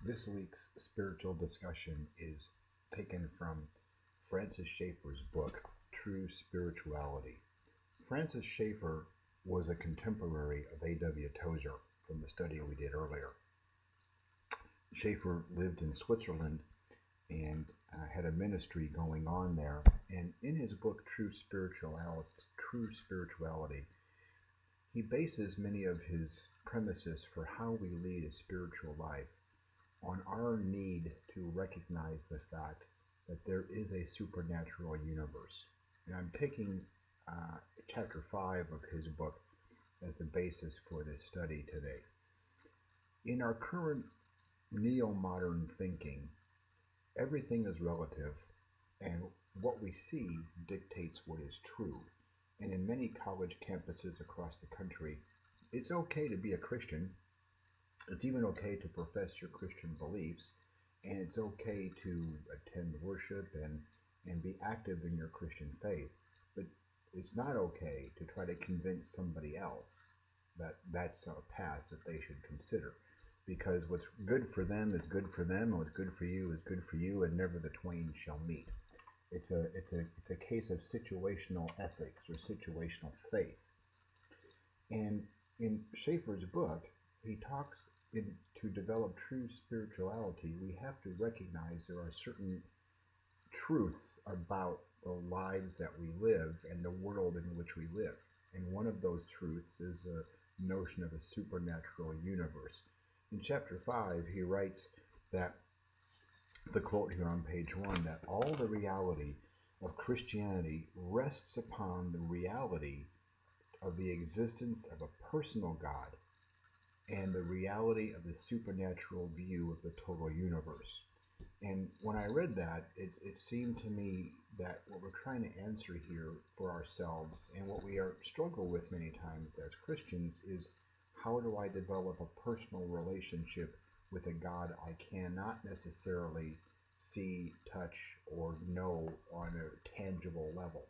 This week's spiritual discussion is taken from Francis Schaeffer's book, True Spirituality. Francis Schaeffer was a contemporary of A.W. Tozer from the study we did earlier. Schaeffer lived in Switzerland and had a ministry going on there. And in his book, True Spirituality, he bases many of his premises for how we lead a spiritual life on our need to recognize the fact that there is a supernatural universe. And I'm taking chapter 5 of his book as the basis for this study today. In our current neo-modern thinking, everything is relative, and what we see dictates what is true. And in many college campuses across the country, it's okay to be a Christian. It's even okay to profess your Christian beliefs, and it's okay to attend worship and be active in your Christian faith. But it's not okay to try to convince somebody else that that's a path that they should consider. Because what's good for them is good for them, and what's good for you is good for you, and never the twain shall meet. It's a case of situational ethics or situational faith. And in Schaeffer's book, he talks to develop true spirituality, we have to recognize there are certain truths about the lives that we live and the world in which we live. And one of those truths is a notion of a supernatural universe. In chapter 5, he writes that, the quote here on page 1, that all the reality of Christianity rests upon the reality of the existence of a personal God and the reality of the supernatural view of the total universe. And when I read that, it seemed to me that what we're trying to answer here for ourselves, and what we struggle with many times as Christians, is how do I develop a personal relationship with a God I cannot necessarily see, touch, or know on a tangible level?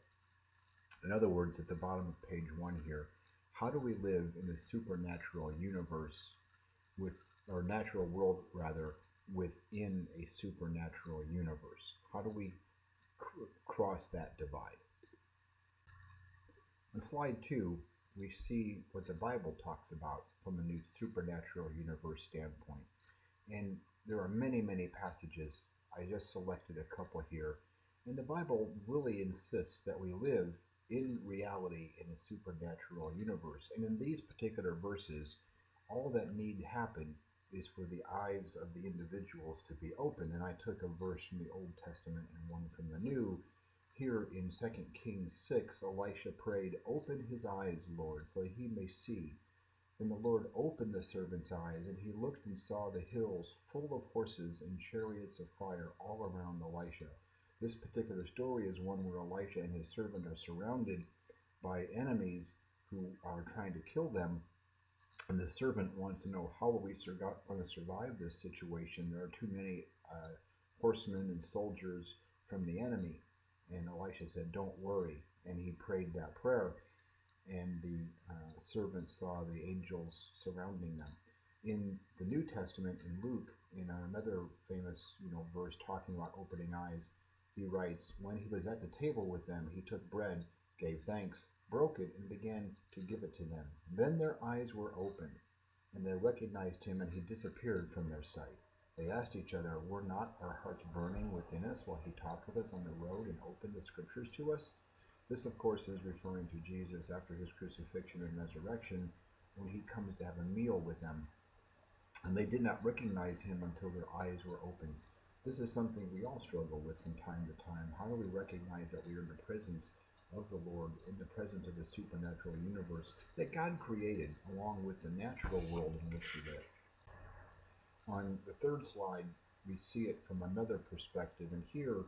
In other words, at the bottom of page 1 here, how do we live in a supernatural universe or natural world rather, within a supernatural universe? How do we cross that divide? On slide 2, we see what the Bible talks about from a new supernatural universe standpoint. And there are many, many passages. I just selected a couple here. And the Bible really insists that we live in reality in a supernatural universe. And in these particular verses, all that need happen is for the eyes of the individuals to be open. And I took a verse from the Old Testament and one from the New. Here in 2 Kings 6, Elisha prayed, "Open his eyes, Lord, so he may see." And the Lord opened the servant's eyes, and he looked and saw the hills full of horses and chariots of fire all around Elisha. This particular story is one where Elisha and his servant are surrounded by enemies who are trying to kill them. And the servant wants to know, how are we going to survive this situation? There are too many horsemen and soldiers from the enemy. And Elisha said, "Don't worry." And he prayed that prayer. And the servant saw the angels surrounding them. In the New Testament, in Luke, in another famous verse talking about opening eyes, he writes, "When he was at the table with them, he took bread, gave thanks, broke it, and began to give it to them. Then their eyes were opened, and they recognized him, and he disappeared from their sight. They asked each other, 'Were not our hearts burning within us while he talked with us on the road and opened the scriptures to us?'" This, of course, is referring to Jesus after his crucifixion and resurrection, when he comes to have a meal with them. And they did not recognize him until their eyes were opened. This is something we all struggle with from time to time. How do we recognize that we are in the presence of the Lord, in the presence of the supernatural universe that God created, along with the natural world in which we live? On the third slide, we see it from another perspective, and here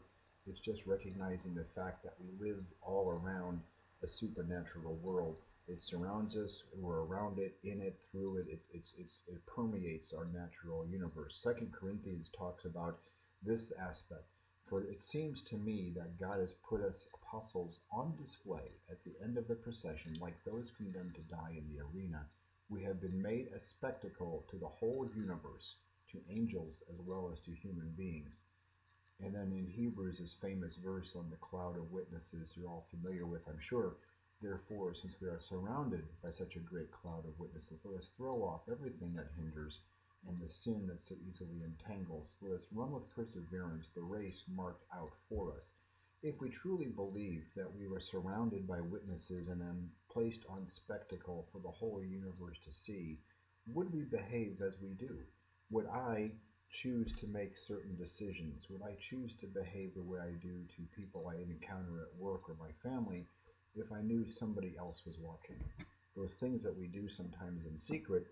it's just recognizing the fact that we live all around a supernatural world. It surrounds us, we're around it, in it, through it. It permeates our natural universe. 2 Corinthians talks about this aspect. "For it seems to me that God has put us apostles on display at the end of the procession, like those condemned to die in the arena. We have been made a spectacle to the whole universe. to angels as well as to human beings. And then in Hebrews, this famous verse on the cloud of witnesses you're all familiar with, I'm sure. Therefore, since we are surrounded by such a great cloud of witnesses, let us throw off everything that hinders and the sin that so easily entangles. Let us run with perseverance the race marked out for us. If we truly believed that we were surrounded by witnesses and then placed on spectacle for the whole universe to see, would we behave as we do? Would I choose to make certain decisions? Would I choose to behave the way I do to people I encounter at work or my family if I knew somebody else was watching? Those things that we do sometimes in secret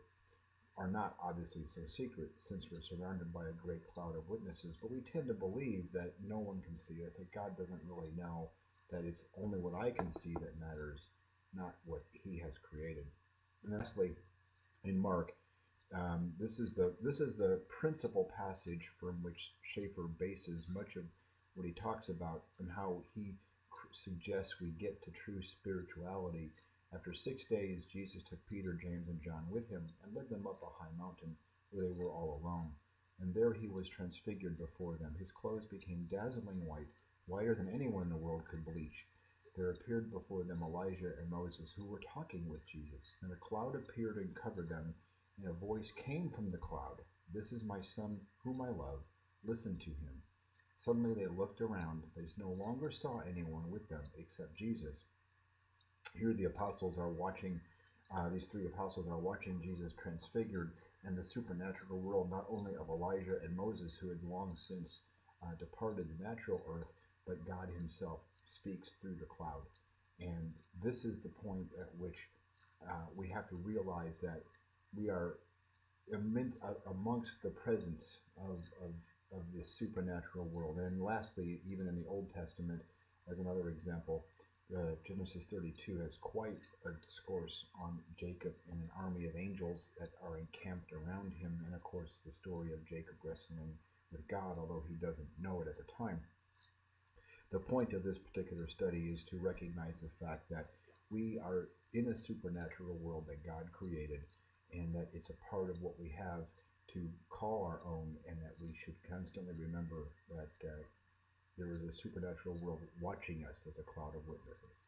are not obviously so secret since we're surrounded by a great cloud of witnesses, but we tend to believe that no one can see us, that God doesn't really know, that it's only what I can see that matters, not what he has created. And lastly, in Mark, this is the principal passage from which Schaeffer bases much of what he talks about and how he suggests we get to true spirituality. After 6 days, Jesus took Peter, James, and John with him and led them up a high mountain where they were all alone. And there he was transfigured before them. His clothes became dazzling white, whiter than anyone in the world could bleach. There appeared before them Elijah and Moses, who were talking with Jesus. And a cloud appeared and covered them, and a voice came from the cloud, "This is my son, whom I love. Listen to him." Suddenly they looked around. They no longer saw anyone with them except Jesus. Here the apostles are watching, these three apostles are watching Jesus transfigured and the supernatural world, not only of Elijah and Moses, who had long since departed the natural earth, but God himself speaks through the cloud. And this is the point at which we have to realize that we are amongst the presence of this supernatural world. And lastly, even in the Old Testament, as another example, Genesis 32 has quite a discourse on Jacob and an army of angels that are encamped around him, and of course the story of Jacob wrestling with God, although he doesn't know it at the time. The point of this particular study is to recognize the fact that we are in a supernatural world that God created, and that it's a part of what we have to call our own, and that we should constantly remember that there is a supernatural world watching us as a cloud of witnesses.